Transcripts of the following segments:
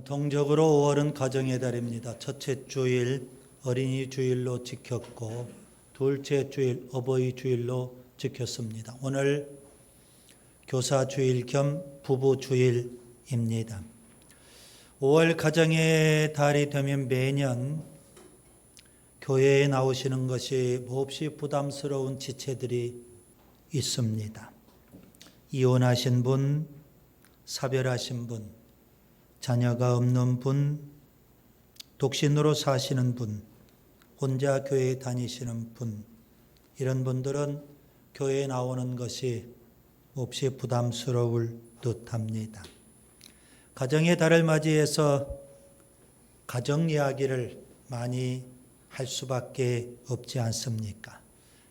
전통적으로 5월은 가정의 달입니다. 첫째 주일 어린이 주일로 지켰고 둘째 주일 어버이 주일로 지켰습니다. 오늘 교사 주일 겸 부부 주일입니다. 5월 가정의 달이 되면 매년 교회에 나오시는 것이 몹시 부담스러운 지체들이 있습니다. 이혼하신 분, 사별하신 분, 자녀가 없는 분, 독신으로 사시는 분, 혼자 교회에 다니시는 분, 이런 분들은 교회에 나오는 것이 몹시 부담스러울 듯합니다. 가정의 달을 맞이해서 가정 이야기를 많이 할 수밖에 없지 않습니까?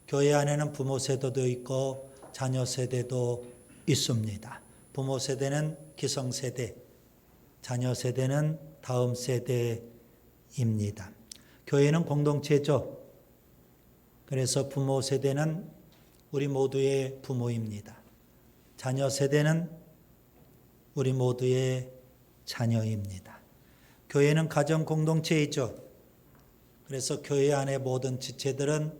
교회 안에는 부모 세대도 있고 자녀 세대도 있습니다. 부모 세대는 기성세대, 자녀 세대는 다음 세대입니다. 교회는 공동체죠. 그래서 부모 세대는 우리 모두의 부모입니다. 자녀 세대는 우리 모두의 자녀입니다. 교회는 가정 공동체이죠. 그래서 교회 안의 모든 지체들은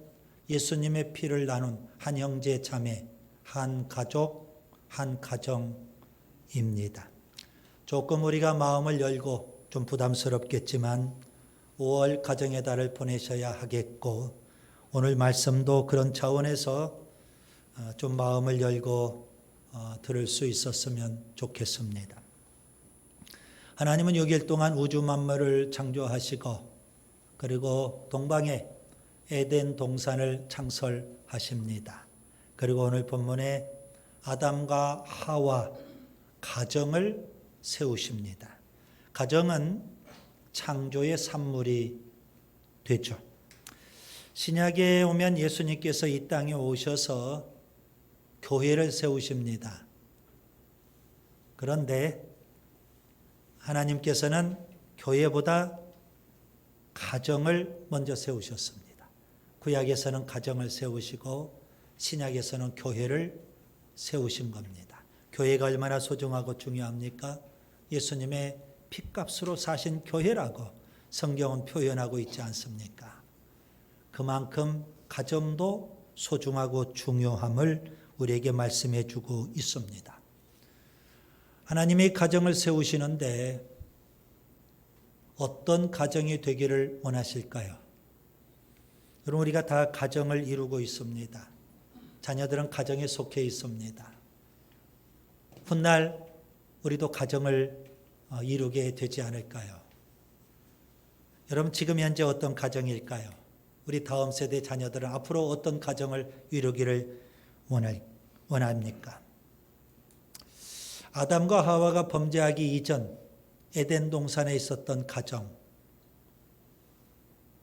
예수님의 피를 나눈 한 형제 자매, 한 가족, 한 가정입니다. 조금 우리가 마음을 열고 좀 부담스럽겠지만 5월 가정의 달을 보내셔야 하겠고 오늘 말씀도 그런 차원에서 좀 마음을 열고 들을 수 있었으면 좋겠습니다. 하나님은 6일 동안 우주 만물을 창조하시고 그리고 동방에 에덴 동산을 창설하십니다. 그리고 오늘 본문에 아담과 하와 가정을 세우십니다. 가정은 창조의 산물이 되죠. 신약에 오면 예수님께서 이 땅에 오셔서 교회를 세우십니다. 그런데 하나님께서는 교회보다 가정을 먼저 세우셨습니다. 구약에서는 가정을 세우시고 신약에서는 교회를 세우신 겁니다. 교회가 얼마나 소중하고 중요합니까? 예수님의 핏값으로 사신 교회라고 성경은 표현하고 있지 않습니까? 그만큼 가정도 소중하고 중요함을 우리에게 말씀해 주고 있습니다. 하나님이 가정을 세우시는데 어떤 가정이 되기를 원하실까요? 여러분, 우리가 다 가정을 이루고 있습니다. 자녀들은 가정에 속해 있습니다. 훗날 우리도 가정을 이루게 되지 않을까요? 여러분, 지금 현재 어떤 가정일까요? 우리 다음 세대 자녀들은 앞으로 어떤 가정을 이루기를 원합니까? 아담과 하와가 범죄하기 이전 에덴 동산에 있었던 가정,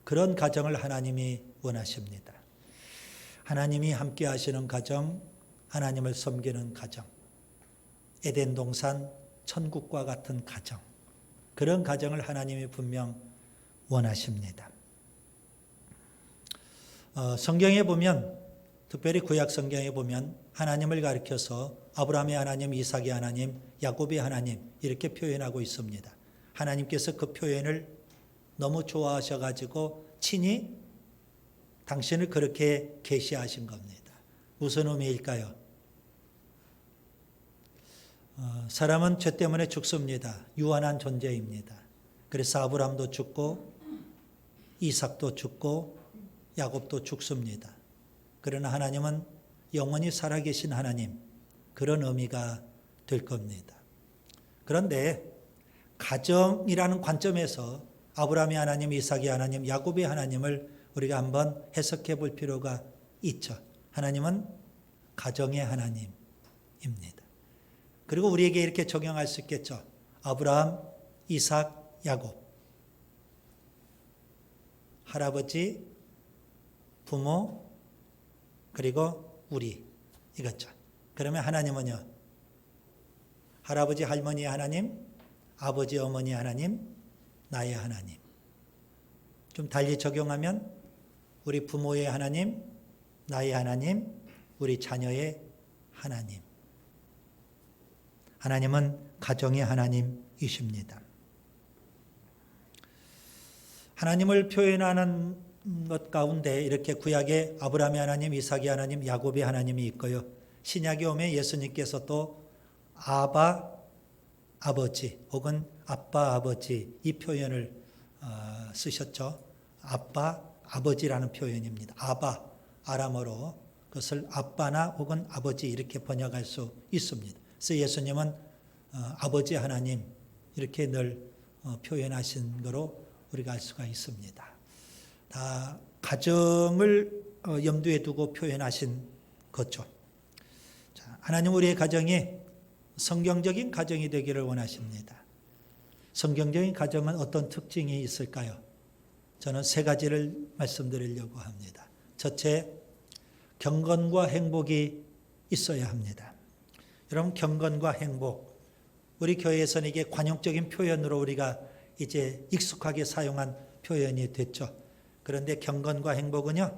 그런 가정을 하나님이 원하십니다. 하나님이 함께 하시는 가정, 하나님을 섬기는 가정, 에덴 동산 천국과 같은 가정, 그런 가정을 하나님이 분명 원하십니다. 성경에 보면, 특별히 구약 성경에 보면 하나님을 가리켜서 아브라함의 하나님, 이삭의 하나님, 야곱의 하나님 이렇게 표현하고 있습니다. 하나님께서 그 표현을 너무 좋아하셔가지고 친히 당신을 그렇게 계시하신 겁니다. 무슨 의미일까요? 사람은 죄 때문에 죽습니다. 유한한 존재입니다. 그래서 아브라함도 죽고 이삭도 죽고 야곱도 죽습니다. 그러나 하나님은 영원히 살아계신 하나님, 그런 의미가 될 겁니다. 그런데 가정이라는 관점에서 아브라함의 하나님, 이삭의 하나님, 야곱의 하나님을 우리가 한번 해석해 볼 필요가 있죠. 하나님은 가정의 하나님입니다. 그리고 우리에게 이렇게 적용할 수 있겠죠. 아브라함, 이삭, 야곱. 할아버지, 부모, 그리고 우리. 이거죠. 그러면 하나님은요. 할아버지, 할머니의 하나님, 아버지, 어머니의 하나님, 나의 하나님. 좀 달리 적용하면 우리 부모의 하나님, 나의 하나님, 우리 자녀의 하나님. 하나님은 가정의 하나님이십니다. 하나님을 표현하는 것 가운데 이렇게 구약에 아브라함의 하나님, 이삭의 하나님, 야곱의 하나님이 있고요. 신약에 오면 예수님께서 또 아바, 아버지 혹은 아빠, 아버지 이 표현을 쓰셨죠. 아빠, 아버지라는 표현입니다. 아바, 아람어로 그것을 아빠나 혹은 아버지 이렇게 번역할 수 있습니다. 그래서 예수님은 아버지 하나님 이렇게 늘 표현하신 거로 우리가 알 수가 있습니다. 다 가정을 염두에 두고 표현하신 거죠. 자, 하나님 우리의 가정이 성경적인 가정이 되기를 원하십니다. 성경적인 가정은 어떤 특징이 있을까요? 저는 세 가지를 말씀드리려고 합니다. 첫째, 경건과 행복이 있어야 합니다. 여러분, 경건과 행복, 우리 교회에서는 이게 관용적인 표현으로 우리가 이제 익숙하게 사용한 표현이 됐죠. 그런데 경건과 행복은요,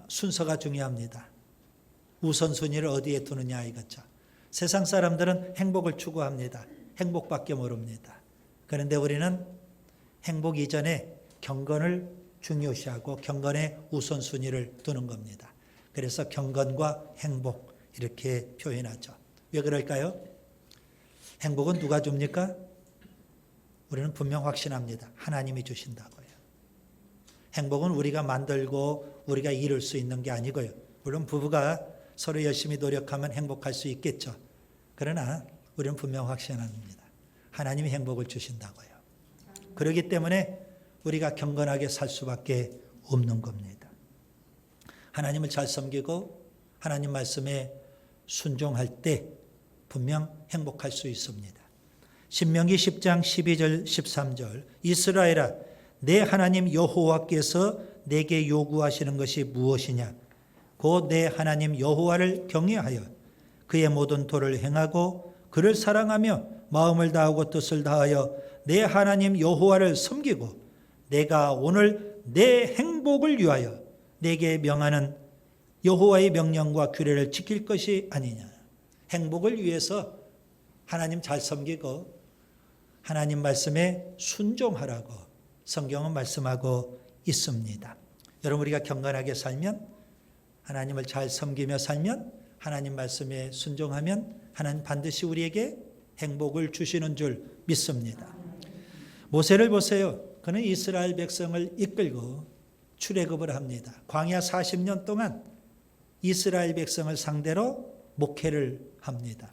순서가 중요합니다. 우선순위를 어디에 두느냐 이거죠. 세상 사람들은 행복을 추구합니다. 행복밖에 모릅니다. 그런데 우리는 행복 이전에 경건을 중요시하고 경건의 우선순위를 두는 겁니다. 그래서 경건과 행복 이렇게 표현하죠. 왜 그럴까요? 행복은 누가 줍니까? 우리는 분명 확신합니다. 하나님이 주신다고요. 행복은 우리가 만들고 우리가 이룰 수 있는 게 아니고요. 물론 부부가 서로 열심히 노력하면 행복할 수 있겠죠. 그러나 우리는 분명 확신합니다. 하나님이 행복을 주신다고요. 그렇기 때문에 우리가 경건하게 살 수밖에 없는 겁니다. 하나님을 잘 섬기고 하나님 말씀에 순종할 때 분명 행복할 수 있습니다. 신명기 10장 12절 13절 이스라엘아 내 하나님 여호와께서 내게 요구하시는 것이 무엇이냐 곧 내 하나님 여호와를 경외하여 그의 모든 도를 행하고 그를 사랑하며 마음을 다하고 뜻을 다하여 내 하나님 여호와를 섬기고 내가 오늘 내 행복을 위하여 내게 명하는 여호와의 명령과 규례를 지킬 것이 아니냐. 행복을 위해서 하나님 잘 섬기고 하나님 말씀에 순종하라고 성경은 말씀하고 있습니다. 여러분 우리가 경건하게 살면 하나님을 잘 섬기며 살면 하나님 말씀에 순종하면 하나님 반드시 우리에게 행복을 주시는 줄 믿습니다. 모세를 보세요. 그는 이스라엘 백성을 이끌고 출애굽을 합니다. 광야 40년 동안 이스라엘 백성을 상대로 목회를 합니다.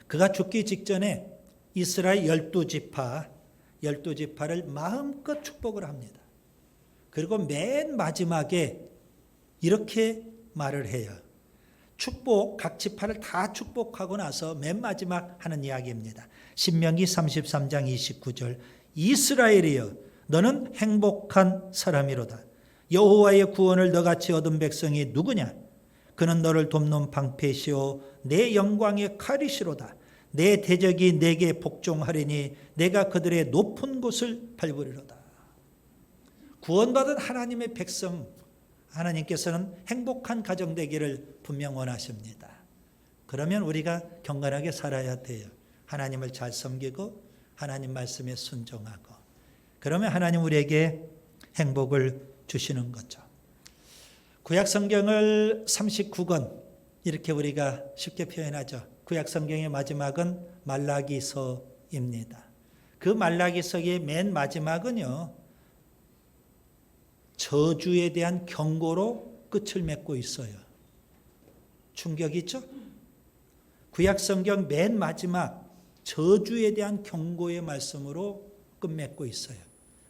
그가 죽기 직전에 이스라엘 12지파를 마음껏 축복을 합니다. 그리고 맨 마지막에 이렇게 말을 해요. 각 지파를 다 축복하고 나서 맨 마지막 하는 이야기입니다. 신명기 33장 29절 이스라엘이여 너는 행복한 사람이로다. 여호와의 구원을 너같이 얻은 백성이 누구냐? 그는 너를 돕는 방패시오 내 영광의 칼이시로다. 내 대적이 내게 복종하리니 내가 그들의 높은 곳을 밟으리로다. 구원받은 하나님의 백성 하나님께서는 행복한 가정 되기를 분명 원하십니다. 그러면 우리가 경건하게 살아야 돼요. 하나님을 잘 섬기고 하나님 말씀에 순종하고 그러면 하나님 우리에게 행복을 주시는 거죠. 구약 성경을 39권 이렇게 우리가 쉽게 표현하죠. 구약 성경의 마지막은 말라기서입니다. 그 말라기서의 맨 마지막은요. 저주에 대한 경고로 끝을 맺고 있어요. 충격이죠? 구약 성경 맨 마지막 저주에 대한 경고의 말씀으로 끝맺고 있어요.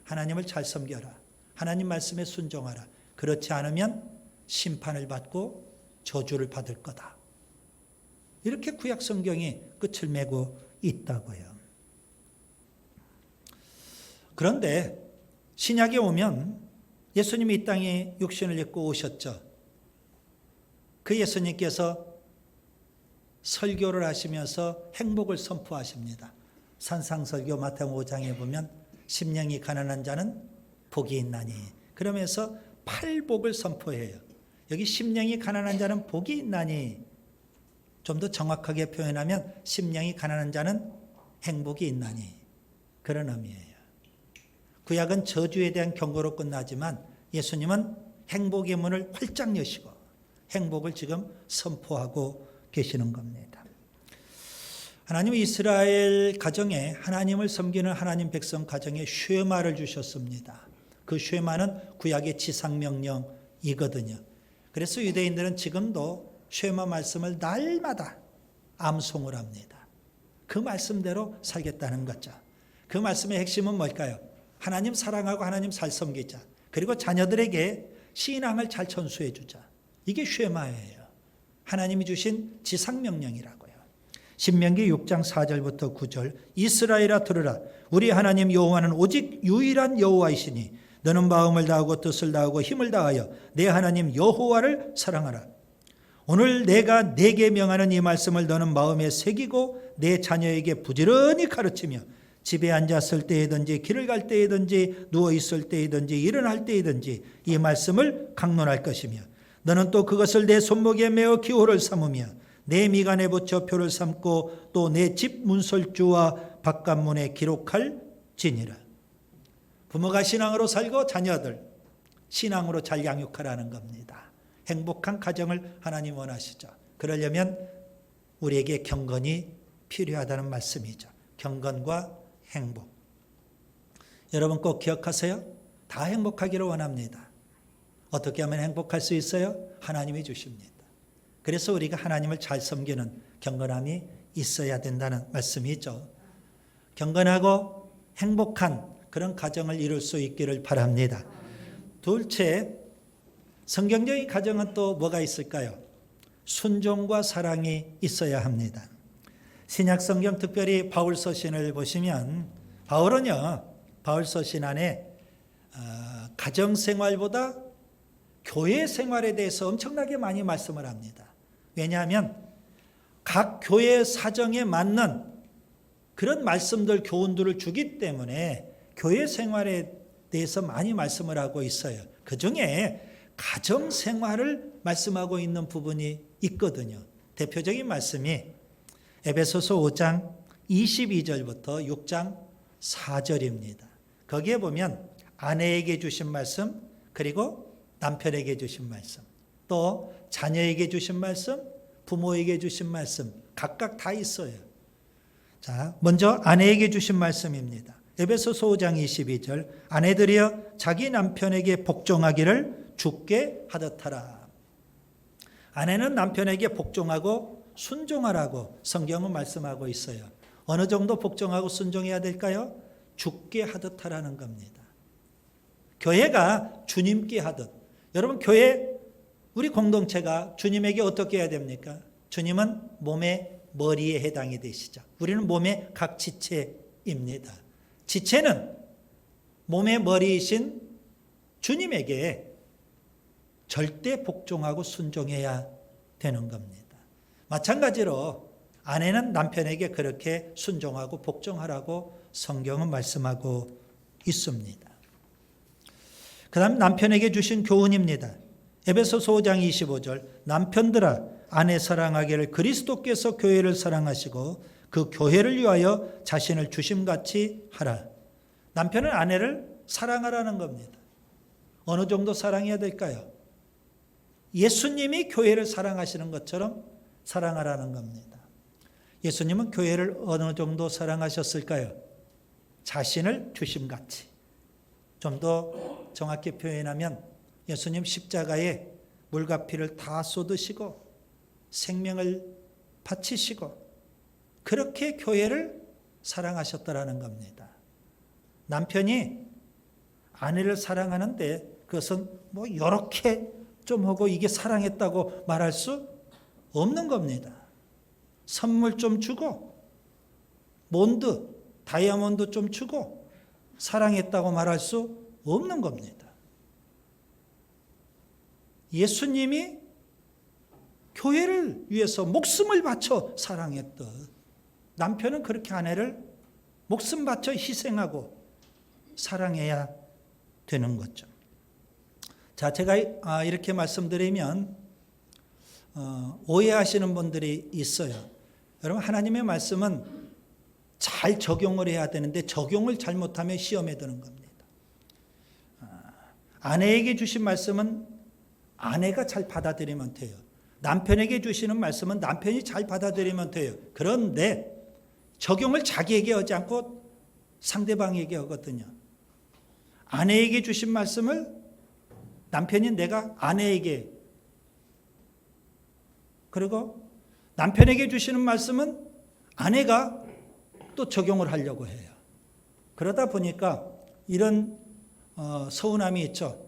하나님을 잘 섬겨라. 하나님 말씀에 순종하라. 그렇지 않으면 심판을 받고 저주를 받을 거다. 이렇게 구약 성경이 끝을 맺고 있다고요. 그런데 신약에 오면 예수님이 이 땅에 육신을 입고 오셨죠. 그 예수님께서 설교를 하시면서 행복을 선포하십니다. 산상설교 마태복음 5장에 보면 심령이 가난한 자는 복이 있나니 그러면서 팔복을 선포해요. 여기 심령이 가난한 자는 복이 있나니 좀 더 정확하게 표현하면 심령이 가난한 자는 행복이 있나니 그런 의미예요. 구약은 저주에 대한 경고로 끝나지만 예수님은 행복의 문을 활짝 여시고 행복을 지금 선포하고 계시는 겁니다. 하나님은 이스라엘 가정에 하나님을 섬기는 하나님 백성 가정에 쉐마를 주셨습니다. 그 쉐마는 구약의 지상명령이거든요. 그래서 유대인들은 지금도 쉐마 말씀을 날마다 암송을 합니다. 그 말씀대로 살겠다는 거죠. 그 말씀의 핵심은 뭘까요? 하나님 사랑하고 하나님 잘 섬기자. 그리고 자녀들에게 신앙을 잘 전수해 주자. 이게 쉐마예요. 하나님이 주신 지상명령이라고요. 신명기 6장 4절부터 9절 이스라엘아 들으라. 우리 하나님 여호와는 오직 유일한 여호와이시니 너는 마음을 다하고 뜻을 다하고 힘을 다하여 내 하나님 여호와를 사랑하라. 오늘 내가 네게 명하는 이 말씀을 너는 마음에 새기고 내 자녀에게 부지런히 가르치며 집에 앉았을 때이든지 길을 갈 때이든지 누워있을 때이든지 일어날 때이든지 이 말씀을 강론할 것이며 너는 또 그것을 내 손목에 메어 기호를 삼으며 내 미간에 붙여 표를 삼고 또 내 집 문설주와 바깥문에 기록할 지니라. 부모가 신앙으로 살고 자녀들 신앙으로 잘 양육하라는 겁니다. 행복한 가정을 하나님 원하시죠. 그러려면 우리에게 경건이 필요하다는 말씀이죠. 경건과 행복. 여러분 꼭 기억하세요. 다 행복하기를 원합니다. 어떻게 하면 행복할 수 있어요? 하나님이 주십니다. 그래서 우리가 하나님을 잘 섬기는 경건함이 있어야 된다는 말씀이죠. 경건하고 행복한 그런 가정을 이룰 수 있기를 바랍니다. 둘째, 성경적인 가정은 또 뭐가 있을까요? 순종과 사랑이 있어야 합니다. 신약성경 특별히 바울서신을 보시면 바울은요, 바울서신 안에 가정생활보다 교회 생활에 대해서 엄청나게 많이 말씀을 합니다. 왜냐하면 각 교회 사정에 맞는 그런 말씀들, 교훈들을 주기 때문에 교회 생활에 대해서 많이 말씀을 하고 있어요. 그 중에 가정생활을 말씀하고 있는 부분이 있거든요. 대표적인 말씀이 에베소서 5장 22절부터 6장 4절입니다. 거기에 보면 아내에게 주신 말씀, 그리고 남편에게 주신 말씀, 또 자녀에게 주신 말씀, 부모에게 주신 말씀 각각 다 있어요. 자, 먼저 아내에게 주신 말씀입니다. 에베소서 5장 22절 아내들이여 자기 남편에게 복종하기를 주께 하듯하라. 아내는 남편에게 복종하고 순종하라고 성경은 말씀하고 있어요. 어느 정도 복종하고 순종해야 될까요? 주께 하듯 하라는 겁니다. 교회가 주님께 하듯. 여러분 교회 우리 공동체가 주님에게 어떻게 해야 됩니까? 주님은 몸의 머리에 해당이 되시죠. 우리는 몸의 각 지체입니다. 지체는 몸의 머리이신 주님에게 절대 복종하고 순종해야 되는 겁니다. 마찬가지로 아내는 남편에게 그렇게 순종하고 복종하라고 성경은 말씀하고 있습니다. 그 다음 남편에게 주신 교훈입니다. 에베소서 5장 25절 남편들아 아내 사랑하기를 그리스도께서 교회를 사랑하시고 그 교회를 위하여 자신을 주심같이 하라. 남편은 아내를 사랑하라는 겁니다. 어느 정도 사랑해야 될까요? 예수님이 교회를 사랑하시는 것처럼 사랑하라는 겁니다. 예수님은 교회를 어느 정도 사랑하셨을까요? 자신을 주심같이. 좀 더 정확히 표현하면 예수님 십자가에 물과 피를 다 쏟으시고 생명을 바치시고 그렇게 교회를 사랑하셨다라는 겁니다. 남편이 아내를 사랑하는데 그것은 뭐 이렇게 좀 하고 이게 사랑했다고 말할 수 없는 겁니다. 선물 좀 주고 몬드, 다이아몬드 좀 주고 사랑했다고 말할 수 없는 겁니다. 예수님이 교회를 위해서 목숨을 바쳐 사랑했듯 남편은 그렇게 아내를 목숨 바쳐 희생하고 사랑해야 되는 거죠. 자, 제가 이렇게 말씀드리면 오해하시는 분들이 있어요. 여러분 하나님의 말씀은 잘 적용을 해야 되는데 적용을 잘못하면 시험에 드는 겁니다. 아내에게 주신 말씀은 아내가 잘 받아들이면 돼요. 남편에게 주시는 말씀은 남편이 잘 받아들이면 돼요. 그런데 적용을 자기에게 하지 않고 상대방에게 하거든요. 아내에게 주신 말씀을 남편인 내가 아내에게, 그리고 남편에게 주시는 말씀은 아내가 또 적용을 하려고 해요. 그러다 보니까 이런 서운함이 있죠.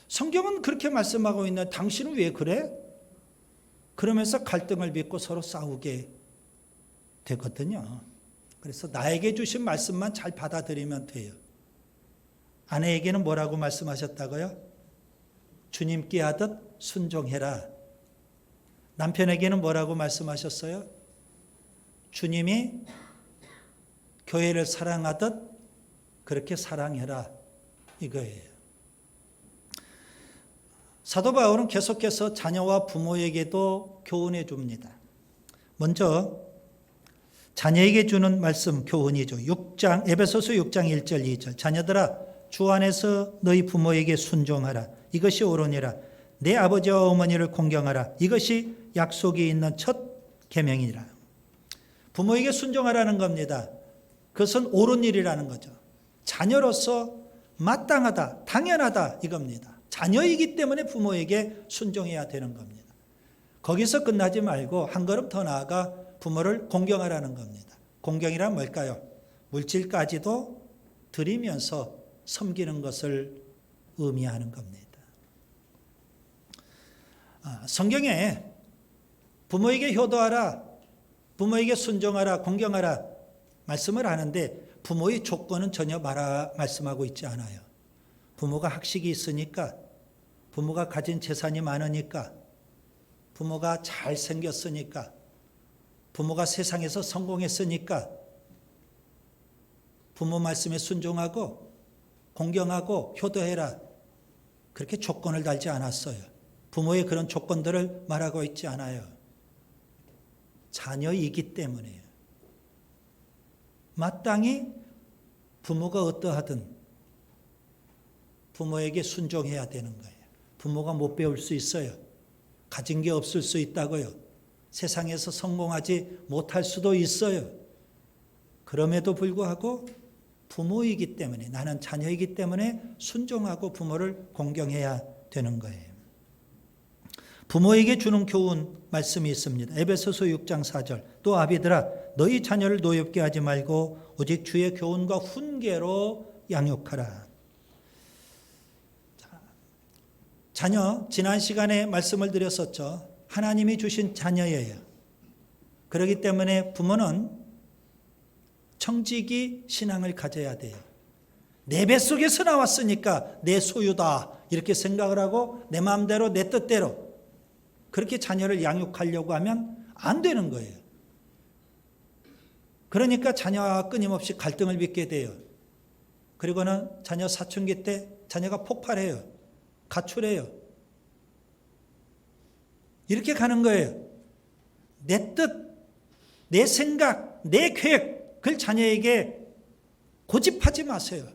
성경은 그렇게 말씀하고 있는데 당신은 왜 그래? 그러면서 갈등을 빚고 서로 싸우게 되거든요. 그래서 나에게 주신 말씀만 잘 받아들이면 돼요. 아내에게는 뭐라고 말씀하셨다고요? 주님께 하듯 순종해라. 남편에게는 뭐라고 말씀하셨어요? 주님이 교회를 사랑하듯 그렇게 사랑해라. 이거예요. 사도 바울은 계속해서 자녀와 부모에게도 교훈해 줍니다. 먼저 자녀에게 주는 말씀 교훈이죠. 에베소서 6장 1절 2절. 자녀들아 주 안에서 너희 부모에게 순종하라. 이것이 옳으니라. 내 아버지와 어머니를 공경하라. 이것이 약속이 있는 첫 계명이라. 부모에게 순종하라는 겁니다. 그것은 옳은 일이라는 거죠. 자녀로서 마땅하다, 당연하다 이겁니다. 자녀이기 때문에 부모에게 순종해야 되는 겁니다. 거기서 끝나지 말고 한 걸음 더 나아가 부모를 공경하라는 겁니다. 공경이란 뭘까요? 물질까지도 드리면서 섬기는 것을 의미하는 겁니다. 성경에 부모에게 효도하라, 부모에게 순종하라, 공경하라 말씀을 하는데 부모의 조건은 전혀 말씀하고 있지 않아요. 부모가 학식이 있으니까, 부모가 가진 재산이 많으니까, 부모가 잘생겼으니까, 부모가 세상에서 성공했으니까 부모 말씀에 순종하고 공경하고 효도해라. 그렇게 조건을 달지 않았어요. 부모의 그런 조건들을 말하고 있지 않아요. 자녀이기 때문에요. 마땅히 부모가 어떠하든 부모에게 순종해야 되는 거예요. 부모가 못 배울 수 있어요. 가진 게 없을 수 있다고요. 세상에서 성공하지 못할 수도 있어요. 그럼에도 불구하고 부모이기 때문에, 나는 자녀이기 때문에 순종하고 부모를 공경해야 되는 거예요. 부모에게 주는 교훈 말씀이 있습니다. 에베소서 6장 4절. 또 아비들아 너희 자녀를 노엽게 하지 말고 오직 주의 교훈과 훈계로 양육하라. 자녀, 지난 시간에 말씀을 드렸었죠. 하나님이 주신 자녀예요. 그렇기 때문에 부모는 청지기 신앙을 가져야 돼요. 내 뱃속에서 나왔으니까 내 소유다 이렇게 생각을 하고 내 마음대로 내 뜻대로 그렇게 자녀를 양육하려고 하면 안 되는 거예요. 그러니까 자녀와 끊임없이 갈등을 빚게 돼요. 그리고는 자녀 사춘기 때 자녀가 폭발해요. 가출해요. 이렇게 가는 거예요. 내 뜻, 내 생각, 내 계획을 자녀에게 고집하지 마세요.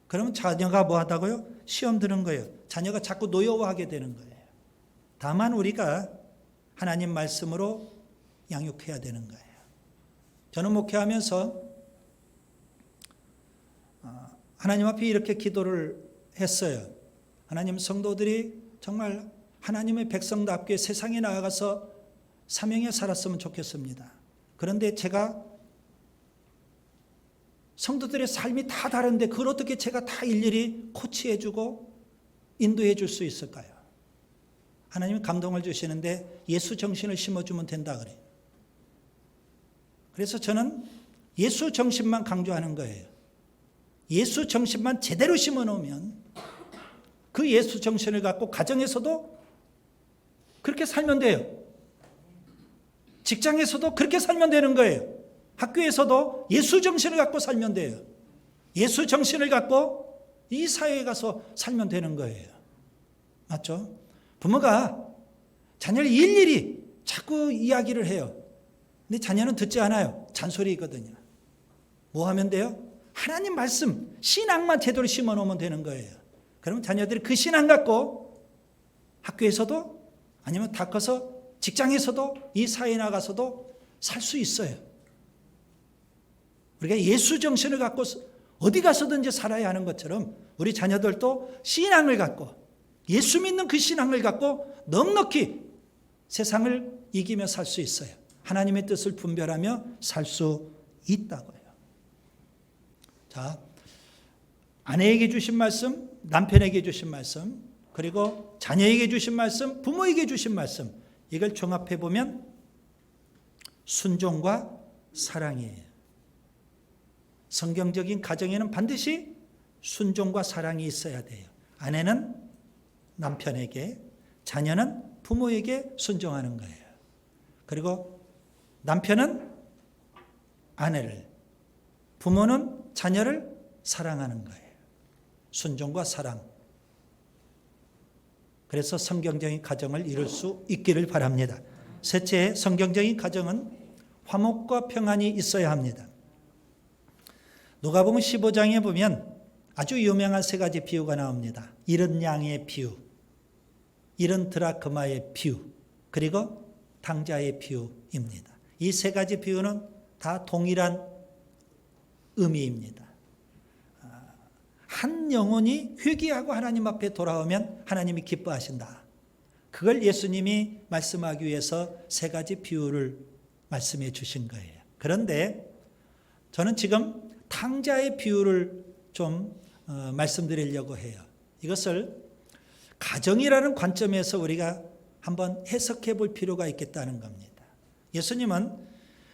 그러면 자녀가 뭐 하다고요? 시험 드는 거예요. 자녀가 자꾸 노여워하게 되는 거예요. 다만 우리가 하나님 말씀으로 양육해야 되는 거예요. 저는 목회하면서 하나님 앞에 이렇게 기도를 했어요. 하나님, 성도들이 정말 하나님의 백성답게 세상에 나아가서 사명에 살았으면 좋겠습니다. 그런데 제가 성도들의 삶이 다 다른데 그걸 어떻게 제가 다 일일이 코치해주고 인도해 줄 수 있을까요? 하나님이 감동을 주시는데 예수 정신을 심어주면 된다 그래요. 그래서 저는 예수 정신만 강조하는 거예요. 예수 정신만 제대로 심어놓으면 그 예수 정신을 갖고 가정에서도 그렇게 살면 돼요. 직장에서도 그렇게 살면 되는 거예요. 학교에서도 예수 정신을 갖고 살면 돼요. 예수 정신을 갖고 이 사회에 가서 살면 되는 거예요. 맞죠? 부모가 자녀를 일일이 자꾸 이야기를 해요. 근데 자녀는 듣지 않아요. 잔소리거든요. 뭐 하면 돼요? 하나님 말씀, 신앙만 제대로 심어놓으면 되는 거예요. 그러면 자녀들이 그 신앙 갖고 학교에서도 아니면 다 커서 직장에서도 이 사회에 나가서도 살 수 있어요. 우리가 예수 정신을 갖고 어디 가서든지 살아야 하는 것처럼 우리 자녀들도 신앙을 갖고 예수 믿는 그 신앙을 갖고 넉넉히 세상을 이기며 살 수 있어요. 하나님의 뜻을 분별하며 살 수 있다고요. 자, 아내에게 주신 말씀, 남편에게 주신 말씀, 그리고 자녀에게 주신 말씀, 부모에게 주신 말씀, 이걸 종합해 보면 순종과 사랑이에요. 성경적인 가정에는 반드시 순종과 사랑이 있어야 돼요. 아내는 남편에게, 자녀는 부모에게 순종하는 거예요. 그리고 남편은 아내를, 부모는 자녀를 사랑하는 거예요. 순종과 사랑. 그래서 성경적인 가정을 이룰 수 있기를 바랍니다. 셋째, 성경적인 가정은 화목과 평안이 있어야 합니다. 누가복음 15장에 보면 아주 유명한 세 가지 비유가 나옵니다. 잃은 양의 비유, 잃은 드라크마의 비유, 그리고 탕자의 비유입니다. 이 세 가지 비유는 다 동일한 의미입니다. 한 영혼이 회개하고 하나님 앞에 돌아오면 하나님이 기뻐하신다. 그걸 예수님이 말씀하기 위해서 세 가지 비유를 말씀해 주신 거예요. 그런데 저는 지금 탕자의 비유를 좀 말씀드리려고 해요. 이것을 가정이라는 관점에서 우리가 한번 해석해 볼 필요가 있겠다는 겁니다. 예수님은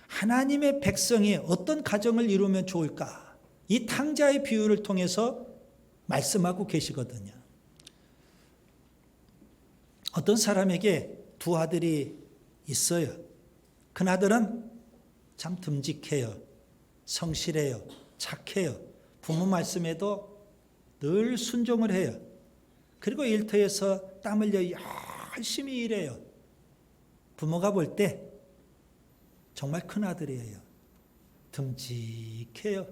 하나님의 백성이 어떤 가정을 이루면 좋을까? 이 탕자의 비유를 통해서 말씀하고 계시거든요. 어떤 사람에게 두 아들이 있어요. 그 아들은 참 듬직해요. 성실해요. 착해요. 부모 말씀에도 늘 순종을 해요. 그리고 일터에서 땀 흘려 열심히 일해요. 부모가 볼 때 정말 큰 아들이에요. 듬직해요.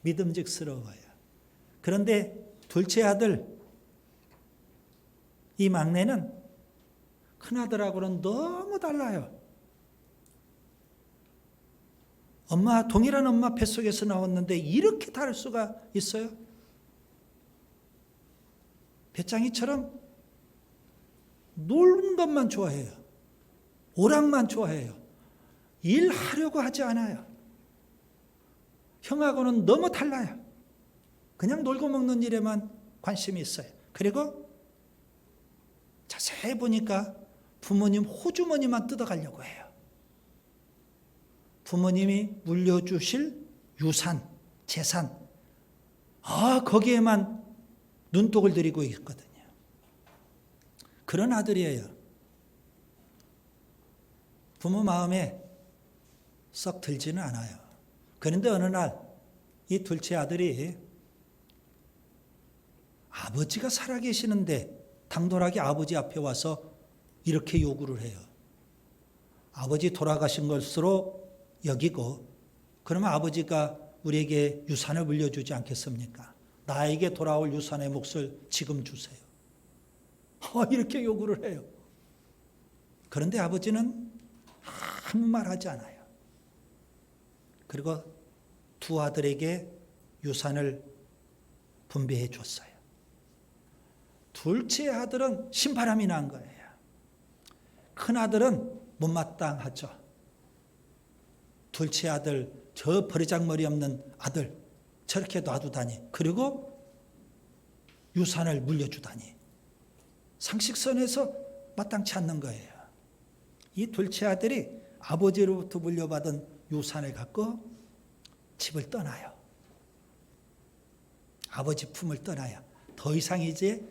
믿음직스러워요. 그런데 둘째 아들, 이 막내는 큰아들하고는 너무 달라요. 동일한 엄마 뱃속에서 나왔는데 이렇게 다를 수가 있어요? 배짱이처럼 노는 것만 좋아해요. 오락만 좋아해요. 일하려고 하지 않아요. 형하고는 너무 달라요. 그냥 놀고 먹는 일에만 관심이 있어요. 그리고 자세히 보니까 부모님 호주머니만 뜯어가려고 해요. 부모님이 물려주실 유산, 재산, 거기에만 눈독을 들이고 있거든요. 그런 아들이에요. 부모 마음에 썩 들지는 않아요. 그런데 어느 날 이 둘째 아들이 아버지가 살아계시는데 당돌하게 아버지 앞에 와서 이렇게 요구를 해요. 아버지 돌아가신 것으로 여기고 그러면 아버지가 우리에게 유산을 물려주지 않겠습니까? 나에게 돌아올 유산의 몫을 지금 주세요. 이렇게 요구를 해요. 그런데 아버지는 아무 말 하지 않아요. 그리고 두 아들에게 유산을 분배해 줬어요. 둘째 아들은 신바람이 난 거예요. 큰 아들은 못마땅하죠. 둘째 아들, 저 버리장머리 없는 아들 저렇게 놔두다니, 그리고 유산을 물려주다니, 상식선에서 마땅치 않는 거예요. 이 둘째 아들이 아버지로부터 물려받은 유산을 갖고 집을 떠나요. 아버지 품을 떠나요. 더 이상 이제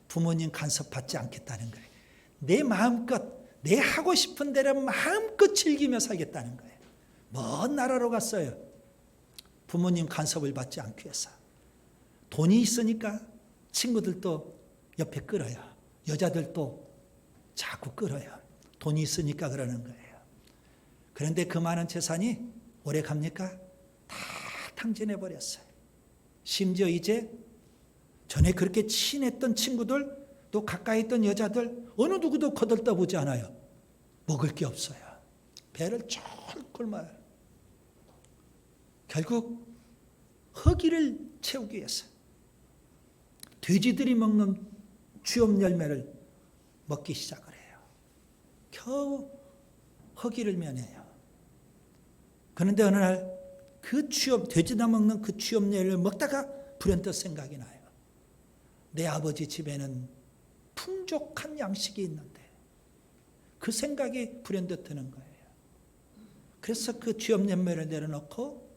부모님 간섭받지 않겠다는 거예요. 내 마음껏, 내 하고 싶은 대로 마음껏 즐기며 살겠다는 거예요. 먼 나라로 갔어요. 부모님 간섭을 받지 않기 위해서. 돈이 있으니까 친구들도 옆에 끌어요. 여자들도 자꾸 끌어요. 돈이 있으니까 그러는 거예요. 그런데 그 많은 재산이 오래 갑니까? 다 탕진해 버렸어요. 심지어 이제 전에 그렇게 친했던 친구들, 또 가까이 있던 여자들 어느 누구도 거들떠보지 않아요. 먹을 게 없어요. 배를 쫄쫄 마요. 결국 허기를 채우기 위해서 돼지들이 먹는 쥐엄 열매를 먹기 시작을 해요. 겨우 허기를 면해요. 그런데 어느 날 그 돼지나 먹는 그 쥐엄 열매를 먹다가 불현듯 생각이 나요. 내 아버지 집에는 풍족한 양식이 있는데, 그 생각이 불현듯 드는 거예요. 그래서 그 쥐엄 열매를 내려놓고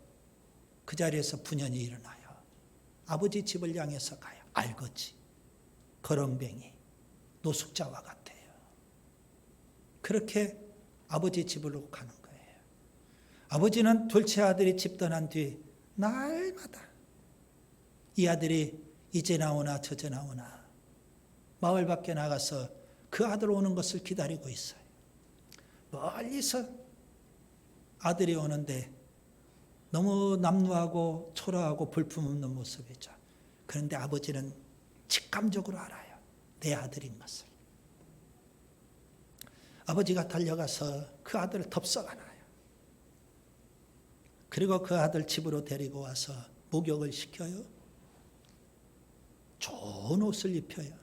그 자리에서 분연히 일어나요. 아버지 집을 향해서 가요. 알거지, 거렁뱅이, 노숙자와 같아요. 그렇게 아버지 집으로 가는 거예요. 아버지는 둘째 아들이 집 떠난 뒤 날마다 이 아들이 이제 나오나 저제 나오나 마을 밖에 나가서 그 아들 오는 것을 기다리고 있어요. 멀리서 아들이 오는데 너무 남루하고 초라하고 볼품없는 모습이죠. 그런데 아버지는 직감적으로 알아요. 내 아들인 것을. 아버지가 달려가서 그 아들을 덥석하나요. 그리고 그 아들 집으로 데리고 와서 목욕을 시켜요. 좋은 옷을 입혀요.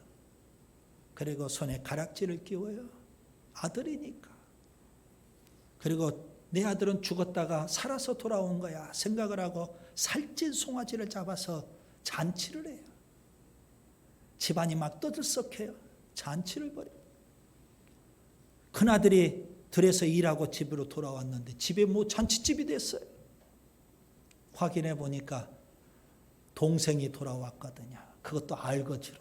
그리고 손에 가락지를 끼워요. 아들이니까. 그리고 내 아들은 죽었다가 살아서 돌아온 거야 생각을 하고 살찐 송아지를 잡아서 잔치를 해요. 집안이 막 떠들썩해요. 잔치를 벌여요. 큰아들이 들에서 일하고 집으로 돌아왔는데 집에 뭐 잔치집이 됐어요. 확인해 보니까 동생이 돌아왔거든요. 그것도 알거지로.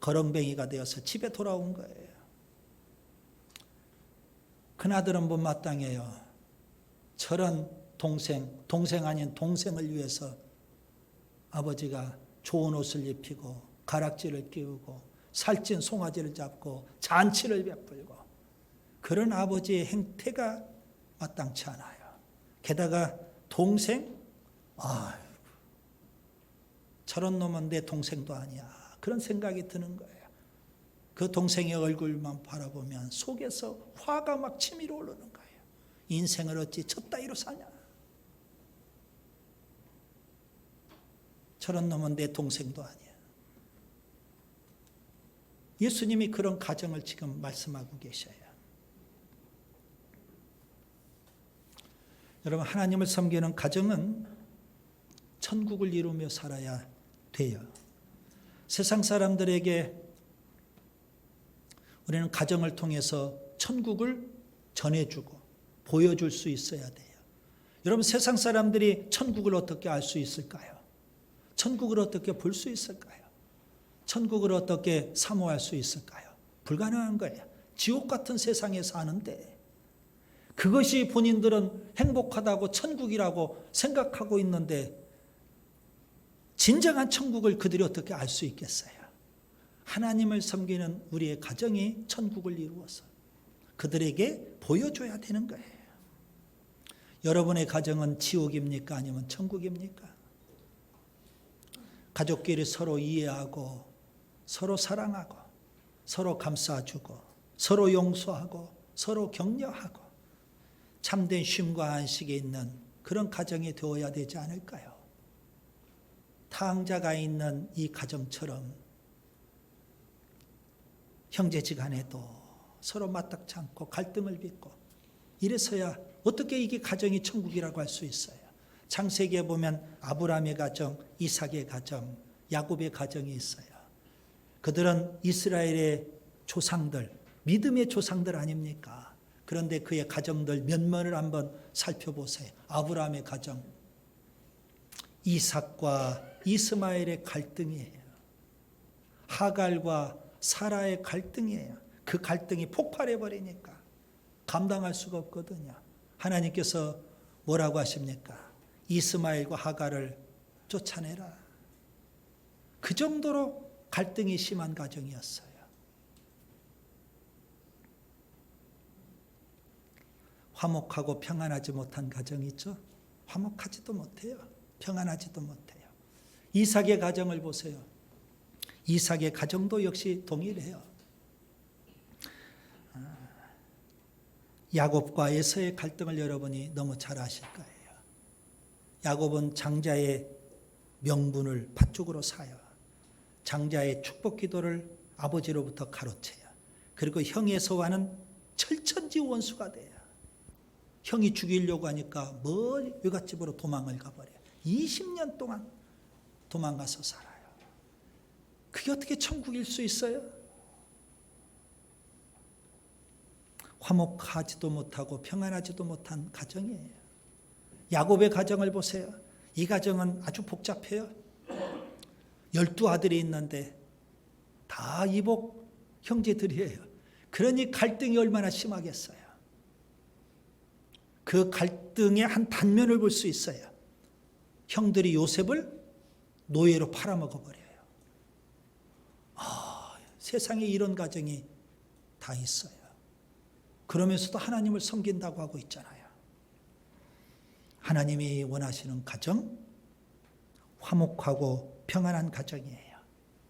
거렁뱅이가 되어서 집에 돌아온 거예요. 큰아들은 못마땅해요. 저런 동생 아닌 동생을 위해서 아버지가 좋은 옷을 입히고 가락지를 끼우고 살찐 송아지를 잡고 잔치를 베풀고, 그런 아버지의 행태가 마땅치 않아요. 게다가 동생? 아이고, 저런 놈은 내 동생도 아니야. 그런 생각이 드는 거예요. 그 동생의 얼굴만 바라보면 속에서 화가 막 치밀어 오르는 거예요. 인생을 어찌 저 따위로 사냐. 저런 놈은 내 동생도 아니야. 예수님이 그런 가정을 지금 말씀하고 계셔요. 여러분, 하나님을 섬기는 가정은 천국을 이루며 살아야 돼요. 세상 사람들에게 우리는 가정을 통해서 천국을 전해주고 보여줄 수 있어야 돼요. 여러분, 세상 사람들이 천국을 어떻게 알 수 있을까요? 천국을 어떻게 볼 수 있을까요? 천국을 어떻게 사모할 수 있을까요? 불가능한 거예요. 지옥 같은 세상에 사는데 그것이 본인들은 행복하다고 천국이라고 생각하고 있는데 진정한 천국을 그들이 어떻게 알 수 있겠어요? 하나님을 섬기는 우리의 가정이 천국을 이루어서 그들에게 보여줘야 되는 거예요. 여러분의 가정은 지옥입니까? 아니면 천국입니까? 가족끼리 서로 이해하고 서로 사랑하고 서로 감싸주고 서로 용서하고 서로 격려하고 참된 쉼과 안식이 있는 그런 가정이 되어야 되지 않을까요? 타항자가 있는 이 가정처럼 형제지간에도 서로 맞닥지 않고 갈등을 빚고 이래서야 어떻게 이게 가정이 천국이라고 할 수 있어요? 창세기에 보면 아브라함의 가정, 이삭의 가정, 야곱의 가정이 있어요. 그들은 이스라엘의 조상들, 믿음의 조상들 아닙니까? 그런데 그의 가정들 면면을 한번 살펴보세요. 아브라함의 가정, 이삭과 이스마엘의 갈등이에요. 하갈과 사라의 갈등이에요. 그 갈등이 폭발해 버리니까 감당할 수가 없거든요. 하나님께서 뭐라고 하십니까? 이스마엘과 하갈을 쫓아내라. 그 정도로 갈등이 심한 가정이었어요. 화목하고 평안하지 못한 가정이 있죠. 화목하지도 못해요. 평안하지도 못해요. 이삭의 가정을 보세요. 이삭의 가정도 역시 동일해요. 야곱과 에서의 갈등을 여러분이 너무 잘 아실 거예요. 야곱은 장자의 명분을 팥죽으로 사요. 장자의 축복 기도를 아버지로부터 가로채요. 그리고 형의 에서와는 철천지 원수가 돼요. 형이 죽이려고 하니까 멀리 외갓집으로 도망을 가버려요. 20년 동안 도망가서 살아요. 그게 어떻게 천국일 수 있어요? 화목하지도 못하고 평안하지도 못한 가정이에요. 야곱의 가정을 보세요. 이 가정은 아주 복잡해요. 12아들이 있는데 다 이복 형제들이에요. 그러니 갈등이 얼마나 심하겠어요. 그 갈등의 한 단면을 볼 수 있어요. 형들이 요셉을 노예로 팔아먹어버려요. 세상에 이런 가정이 다 있어요. 그러면서도 하나님을 섬긴다고 하고 있잖아요. 하나님이 원하시는 가정, 화목하고 평안한 가정이에요.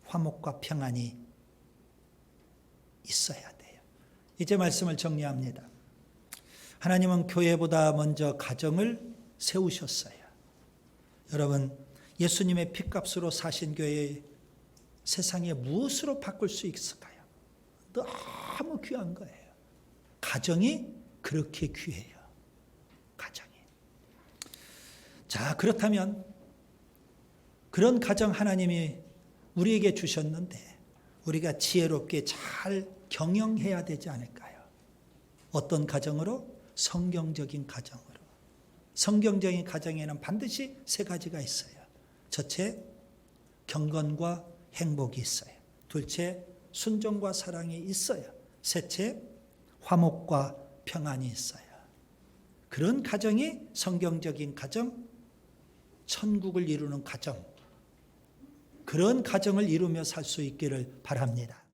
화목과 평안이 있어야 돼요. 이제 말씀을 정리합니다. 하나님은 교회보다 먼저 가정을 세우셨어요. 여러분, 예수님의 피값으로 사신 교회 세상에 무엇으로 바꿀 수 있을까요? 너무 귀한 거예요. 가정이 그렇게 귀해요. 가정이. 자, 그렇다면 그런 가정 하나님이 우리에게 주셨는데 우리가 지혜롭게 잘 경영해야 되지 않을까요? 어떤 가정으로? 성경적인 가정으로. 성경적인 가정에는 반드시 세 가지가 있어요. 첫째, 경건과 행복이 있어요. 둘째, 순종과 사랑이 있어요. 셋째, 화목과 평안이 있어요. 그런 가정이 성경적인 가정, 천국을 이루는 가정, 그런 가정을 이루며 살 수 있기를 바랍니다.